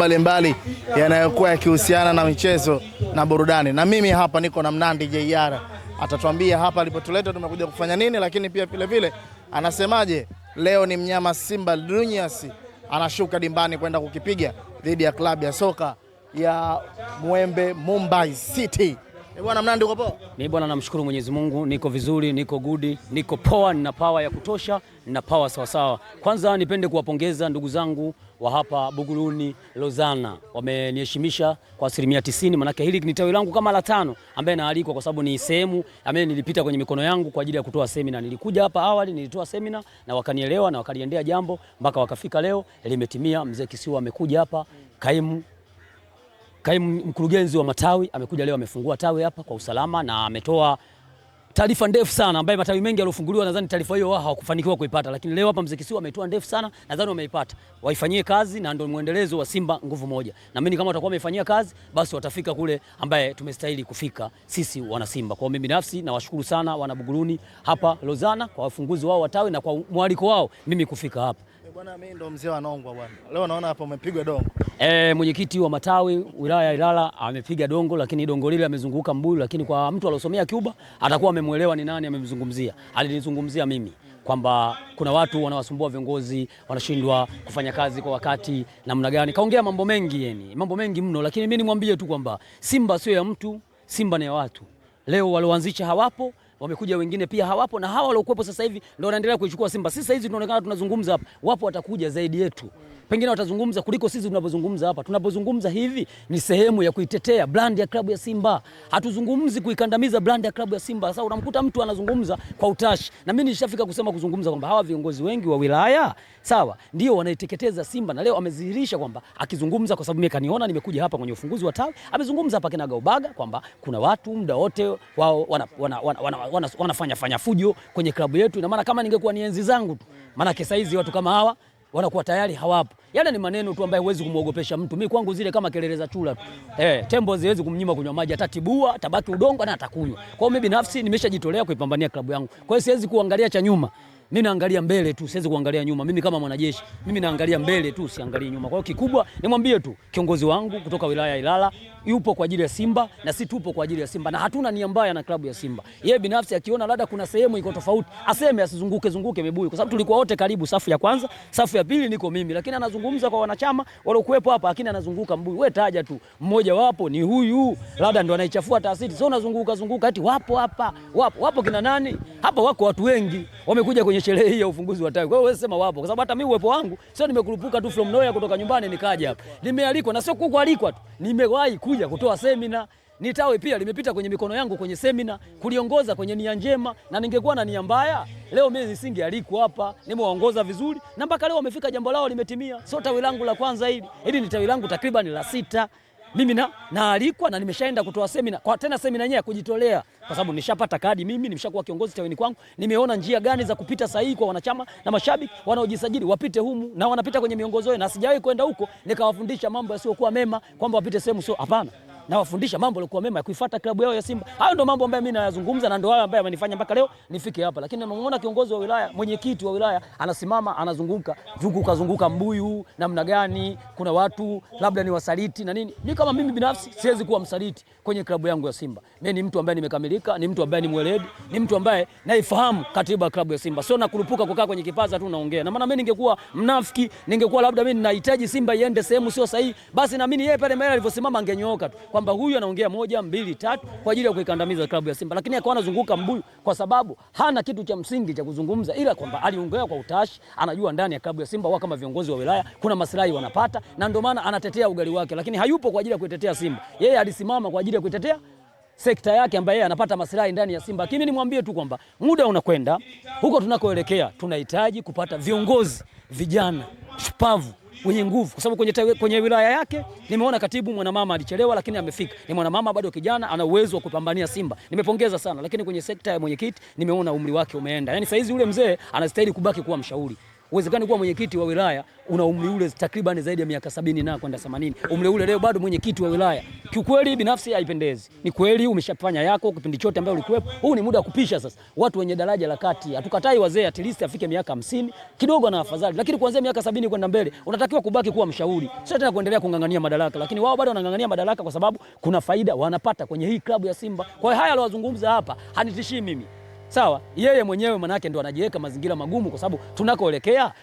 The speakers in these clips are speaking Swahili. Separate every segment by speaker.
Speaker 1: mbalimbali yanayokuwa yakihusiana na michezo na burudani. Na mimi hapa niko na Mnandi JR. Atatuambia hapa alipotuleta tumekuja kufanya nini, lakini pia vile vile anasemaje leo ni mnyama Simba Juniors anashuka dimbani kwenda kukipiga dhidi ya klabu ya soka ya Mwembe Mumbai City. Bwana Mnandi, uko poa?
Speaker 2: Mimi bwana namshukuru Mwenyezi Mungu, niko vizuri, niko good, niko poa, nina power ya kutosha, nina power sawa sawa. Kwanza nipende kuwapongeza ndugu zangu wa hapa Buguruni Lozana. Wameniheshimisha kwa 90%, manake hili ni tawi langu kama la 5 ambaye naalikwa kwa sababu ni sehemu ambaye nilipita kwenye mikono yangu kwa ajili ya kutoa semina. Nilikuja hapa awali nilitoa semina na wakanielewa na wakaliendea jambo mpaka wakafika leo limetimia. Mzee Kisiwa amekuja hapa, kaimu mkurugenzi wa matawi amekuja leo, amefungua tawi hapa kwa usalama na ametoa taarifa ndefu sana ambaye matawi mengi yaliofunguliwa nadhani taarifa hiyo wao hawakufanikiwa kuipata, lakini leo hapa Mzee Kisiwa ametoa ndefu sana, nadhani wameipata. Waifanyie kazi na ndio muendelezo wa Simba nguvu moja. Na mimi kama watakuwa wamefanyia kazi basi watafika kule ambaye tumestahili kufika sisi wana Simba. Kwa mimi binafsi nawashukuru sana wana Buguruni hapa Lozana kwa ufunguzi wao wa tawi na kwa mwaliko wao mimi kufika hapa.
Speaker 1: Bwana mimi ndo mzee wa Nongwa bwana. Leo naona hapa umepigwa dongo.
Speaker 2: Mwenyekiti wa matawi wilaya ya Ilala amepiga dongo, lakini dongo lile amezunguka mbuyu, lakini kwa mtu aliyosomea Cuba atakuwa amemuelewa ni nani amemzungumzia. Alinizungumzia mimi kwamba kuna watu wanawasumbua viongozi, wanashindwa kufanya kazi kwa wakati namna gani. Kaongea mambo mengi, yani mambo mengi mno, lakini mimi nimwambie tu kwamba Simba sio ya mtu, Simba ni ya watu. Leo walioanzisha hawapo, wamekuja wengine pia hawapo, na hawa waliokuepo sasa hivi ndio wanaendelea kuichukua Simba. Sisi sasa hizi tunaonekana tunazungumza hapa, wapo watakuja zaidi yetu. Pengine watazungumza kuliko sisi tunapozungumza hapa. Tunapozungumza hivi ni sehemu ya kuitetea brand ya klabu ya Simba. Hatuzungumzi kuikandamiza brand ya klabu ya Simba. Sasa unamkuta mtu anazungumza kwa utashi. Na mimi nilishafika kusema kuzungumza kwamba hawa viongozi wengi wa wilaya, sawa, ndio wanaiteketeza Simba, na leo amedhihirisha kwamba akizungumza, kwa sababu mimi kaniona nimekuja hapa kwenye ufunguzi wa tawi, amezungumza hapa kinaga ubaga kwamba kuna watu muda wote wao wanafanya fujo kwenye klabu yetu. Ina maana kama ningekuwa ni enzi zangu tu, maana kesa hizi watu kama hawa wanakuwa tayari hawapo. Yale ni maneno tu ambayo huwezi kumuogopesha mtu. Mimi kwangu zile kama kelele za chura tu. Tembo ziwezi kumnyima kunywa maji, atatibua, atabaki udongo na atakunywa. Kwa hiyo mimi binafsi nimeshajitolea kuipambania klabu yangu. Kwa hiyo siwezi kuangalia cha nyuma. Mimi naangalia mbele tu, siwezi kuangalia nyuma. Mimi kama mwanajeshi, mimi naangalia mbele tu, siangalie nyuma. Kwa hiyo kikubwa nimwambie tu kiongozi wangu kutoka wilaya ya Ilala yupo kwa ajili ya Simba na sisi tupo kwa ajili ya Simba, na hatuna nia mbaya na klabu ya Simba. Yeye binafsi akiona labda kuna sehemu iko tofauti, aseme, asizunguke mibuyu, kwa sababu tulikuwa wote karibu safu ya kwanza, safu ya pili niko mimi, lakini anazungumza kwa wanachama waliokuepo hapa, lakini anazunguka mbuyu. Wewe taja tu mmoja wapo ni huyu, labda ndo anaichafua taasisi. Sio unazunguka eti wapo hapa, wapo kina nani? Hapa wako watu wengi wamekuja kwenye sherehe hii ya ufunguzi wa tawi. Kwa hiyo wewe sema wapo, kwa sababu hata mimi uwepo wangu sio nimekurupuka tu from nowhere kutoka nyumbani nikaja hapa. Nimealikwa, na sio kualikwa tu, nimewahi kuja kutoa semina. Ni tawi pia limepita kwenye mikono yangu kwenye semina kuliongoza kwenye nia njema, na ningekuwa na nia mbaya leo mimi nisingealikwa hapa. Nimewaongoza vizuri na mpaka leo wamefika, jambo lao limetimia. Sio tawi langu la kwanza hili ni tawi langu takriban la 6. Mimi naalikwa na nimeshaenda kutoa semina, kwa tena semina yenyewe ya kujitolea, kwa sababu nishapata kadi mimi, nimeshakuwa kiongozi tawini kwangu. Nimeona njia gani za kupita sahihi kwa wanachama na mashabiki wanaojisajili wapite humu, na wanapita kwenye miongozo yao, na sijawahi kwenda huko nikawafundisha mambo yasiokuwa mema kwamba wapite sehemu sio. Hapana, na wafundisha mambo yaliokuwa mema ya kuifuata klabu yao ya Simba. Hayo ndio mambo ambayo mimi nayazungumza, na ndio hayo ambayo amenifanya mpaka leo nifike hapa. Lakini namuona kiongozi wa wilaya, mwenyekiti wa wilaya anasimama anazunguka mbuyu namna gani, kuna watu labda ni wasaliti na nini. Mimi kama mimi binafsi siwezi kuwa msaliti kwenye klabu yangu ya Simba. Mimi ni mtu ambaye nimekamilika, ni mtu ambaye ni mweledi, ni mtu ambaye naifahamu katiba ya klabu ya Simba. Sio nakurupuka kukaa kwenye kipaza tu naongea. Na maana mimi ningekuwa mnafiki, ningekuwa labda mimi ninahitaji Simba iende sehemu sio sahihi, basi na mimi yeye pale mbele alivyosimama angenyooka tu kwamba huyu anaongea 1, 2, 3 kwa ajili ya kuikandamiza klabu ya Simba. Lakini akawa anazunguka mbuyu kwa sababu hana kitu cha msingi cha kuzungumza, ila kwamba aliongea kwa utashi, anajua ndani ya klabu ya Simba wao kama viongozi wa wilaya kuna maslahi wanapata, na ndio maana anatetea ugali wake. Lakini hayupo kwa ajili ya kuitetea Simba. Yeye alisimama kwa ajili ya kuitetea sekta yake ambaye yeye anapata maslahi ndani ya Simba. Lakini nimwambie tu kwamba muda unakwenda, huko tunakoelekea tunahitaji kupata viongozi vijana shupavu wenye nguvu, kwa sababu kwenye wilaya yake nimeona katibu mwanamama alichelewa, lakini amefika. Ni mwanamama bado kijana, ana uwezo wa kupambania Simba. Nimepongeza sana, lakini kwenye sekta ya mwenyekiti nimeona umri wake umeenda. Yaani saizi yule mzee anastahili kubaki kuwa mshauri. Uwezekani kuwa mwenyekiti wa wilaya una umri ule takriban zaidi ya miaka 70 na kwenda 80. Umri ule leo bado mwenyekiti wa wilaya. Kiukweli binafsi haipendezi. Ni kweli umeshafanya yako kipindi chote ambayo ulikuwepo. Huu ni muda wa kupisha sasa. Watu wenye daraja la kati, hatukatai wazee at least afike miaka 50, kidogo na afadhali. Lakini kuanzia miaka 70 kwenda mbele, unatakiwa kubaki kuwa mshauri. Sio tena kuendelea kungangania madaraka, lakini wao bado wanangangania madaraka kwa sababu kuna faida wanapata kwenye hii klabu ya Simba. Kwa hiyo haya aliyozungumza hapa hanitishii mimi. Sawa, yeye mwenyewe manake ndo anajiweka mazingira magumu kwa sababu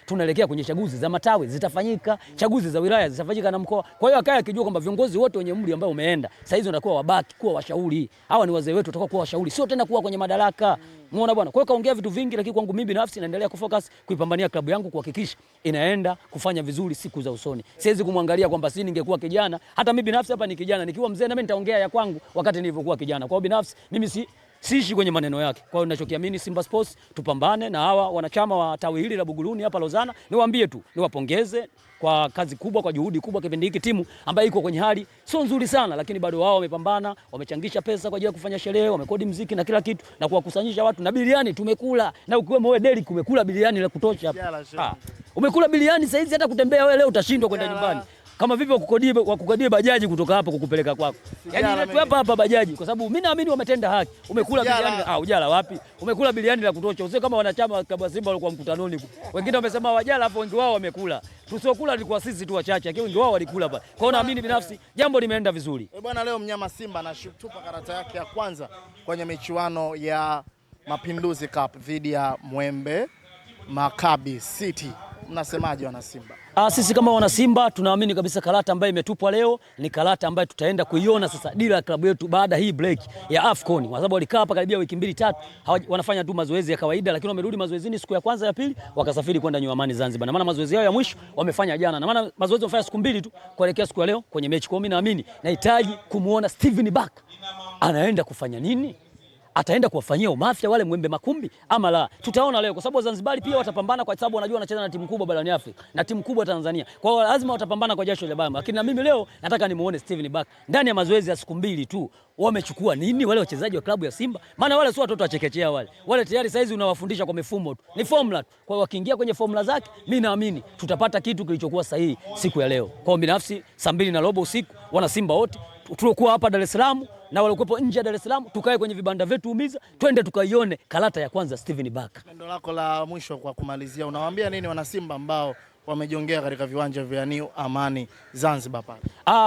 Speaker 2: tunaelekea kwenye chaguzi za matawi zitafanyika, chaguzi za wilaya zitafanyika na mkoa. Kwa hiyo akaya akijua kwamba viongozi wote wenye umri ambao umeenda, sasa hizo wanakuwa wabaki kuwa washauri. Hawa ni wazee wetu watakuwa kuwa washauri, sio tena kuwa kwenye madaraka. Umeona bwana? Kwa hiyo kaongea vitu vingi, lakini kwangu mimi binafsi naendelea kufocus kuipambania klabu yangu kuhakikisha inaenda kufanya vizuri siku za usoni. Siwezi kumwangalia kwamba si ningekuwa kijana, hata mimi binafsi hapa ni kijana, nikiwa mzee na mimi nitaongea ya kwangu wakati nilivyokuwa kijana. Kwa hiyo binafsi mimi siishi kwenye maneno yake. Kwa hiyo ninachokiamini Simba Sports tupambane na hawa wanachama wa tawi hili la Buguruni hapa Lozana. Niwaambie tu, niwapongeze kwa kazi kubwa, kwa juhudi kubwa kipindi hiki, timu ambayo iko kwenye hali sio nzuri sana, lakini bado wao wamepambana, wamechangisha pesa kwa ajili ya kufanya sherehe, wamekodi muziki na kila kitu na kuwakusanyisha watu, na biliani tumekula, na ukiwemo wewe Derrick umekula biliani la kutosha hapa. Umekula biliani sasa hizi hata kutembea wewe leo utashindwa kwenda nyumbani. Kama vipi wakukodie bajaji kutoka hapa kukupeleka kwako. Yaani letu hapa bajaji kwa sababu mimi naamini wametenda haki. Umekula biliani ujala wapi? Umekula biliani la kutosha. Usio kama wanachama wa klabu ya Simba walikuwa mkutanoni. Wengine wamesema wajala hapo, wengi wao wamekula. Tusiokula ilikuwa sisi tu wachache, lakini wengi wao walikula hapa. Kwa hiyo naamini binafsi jambo limeenda vizuri.
Speaker 1: Bwana, leo mnyama Simba anatupa karata yake ya kwanza kwenye michuano ya Mapinduzi Cup dhidi ya Mwembe Maccabi City. Mnasemaje wana Simba?
Speaker 2: Sisi kama wana Simba tunaamini kabisa karata ambayo imetupwa leo ni karata ambayo tutaenda kuiona sasa dira ya klabu yetu baada hii break ya AFCON, kwa sababu walikaa hapa karibia wiki 2-3 wanafanya tu mazoezi ya kawaida, lakini wamerudi mazoezini siku ya kwanza ya pili wakasafiri kwenda New Amani Zanzibar. Na maana mazoezi yao ya mwisho wamefanya jana. Na maana mazoezi wamefanya siku 2 tu kuelekea siku ya leo kwenye mechi. Kwa mimi naamini nahitaji kumuona Steven Baka anaenda kufanya nini? Ataenda kuwafanyia umafia wale Mwembe Makumbi ama la? Tutaona leo, kwa sababu Zanzibar pia watapambana kwa sababu wanajua wanacheza na timu kubwa barani Afrika na timu kubwa Tanzania. Kwa hiyo lazima watapambana kwa jasho la damu. Lakini na mimi leo nataka nimuone Steven Baka ndani ya mazoezi ya siku 2 tu. Wamechukua nini wale wachezaji wa klabu ya Simba? Maana wale sio watoto wachekechea wale. Wale tayari saizi unawafundisha kwa mifumo tu. Ni formula tu. Kwa hiyo wakiingia kwenye formula zake, mimi naamini tutapata kitu kilichokuwa sahihi siku ya leo. Kwa hiyo binafsi saa 2:15 usiku wana Simba wote tulikuwa hapa Dar es Salaam na walikuwepo nje ya Dar es Salaam, tukae kwenye vibanda vyetu umiza, twende tukaione karata ya kwanza Steven Baka.
Speaker 1: Ndio lako la mwisho kwa kumalizia, unawaambia nini wana Simba ambao wamejongea katika viwanja vya New Amani Zanzibar pale?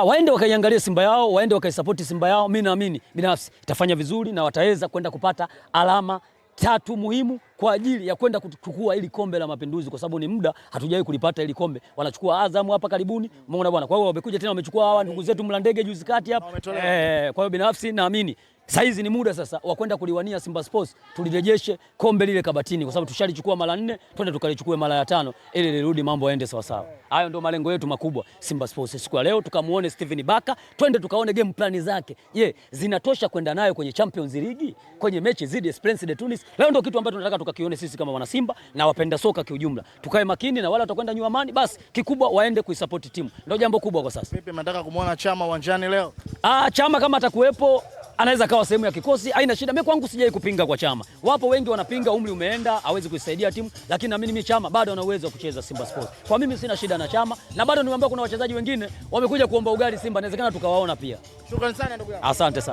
Speaker 2: Waende wakaiangalia Simba yao, waende wakaisupport Simba yao. Mimi naamini binafsi itafanya vizuri na wataweza kwenda kupata alama 3 muhimu kwa ajili ya kwenda kuchukua ili kombe la Mapinduzi, kwa sababu ni muda hatujawahi kulipata ili kombe. Wanachukua Azam hapa karibuni, umeona bwana. Kwa hiyo wamekuja tena wamechukua hawa ndugu zetu Mlandege juzi kati hapa. Kwa hiyo binafsi naamini saizi ni muda sasa wa kwenda kuliwania Simba Sports, tulirejeshe kombe lile kabatini, kwa sababu tushalichukua mara 4, twende tukalichukue mara ya 5 ili lirudi mambo yaende sawa sawa. Hayo ndio malengo yetu makubwa Simba Sports. Siku ya leo tukamuone Steven Baka, twende tukaone game plan zake. Zinatosha kwenda nayo kwenye Champions League, kwenye mechi zidi Esperance de Tunis. Leo ndio kitu ambacho tunataka tukakione sisi kama wana Simba na wapenda soka kiujumla. Tukae makini na wale watakwenda New Amani, basi kikubwa waende kuisupport timu. Ndio jambo kubwa kwa sasa.
Speaker 1: Vipi, mnataka kumuona Chama uwanjani leo?
Speaker 2: Chama kama atakuwepo anaweza kawa sehemu ya kikosi, haina shida. Mimi kwangu sijai kupinga kwa Chama. Wapo wengi wanapinga umri umeenda, hawezi kuisaidia timu, lakini na mimi Chama bado ana uwezo wa kucheza Simba Sports. Kwa mimi sina shida na Chama, na bado niwaambia kuna wachezaji wengine wamekuja kuomba ugali Simba, inawezekana tukawaona pia.
Speaker 1: Shukrani sana ndugu yangu.
Speaker 2: Asante sana.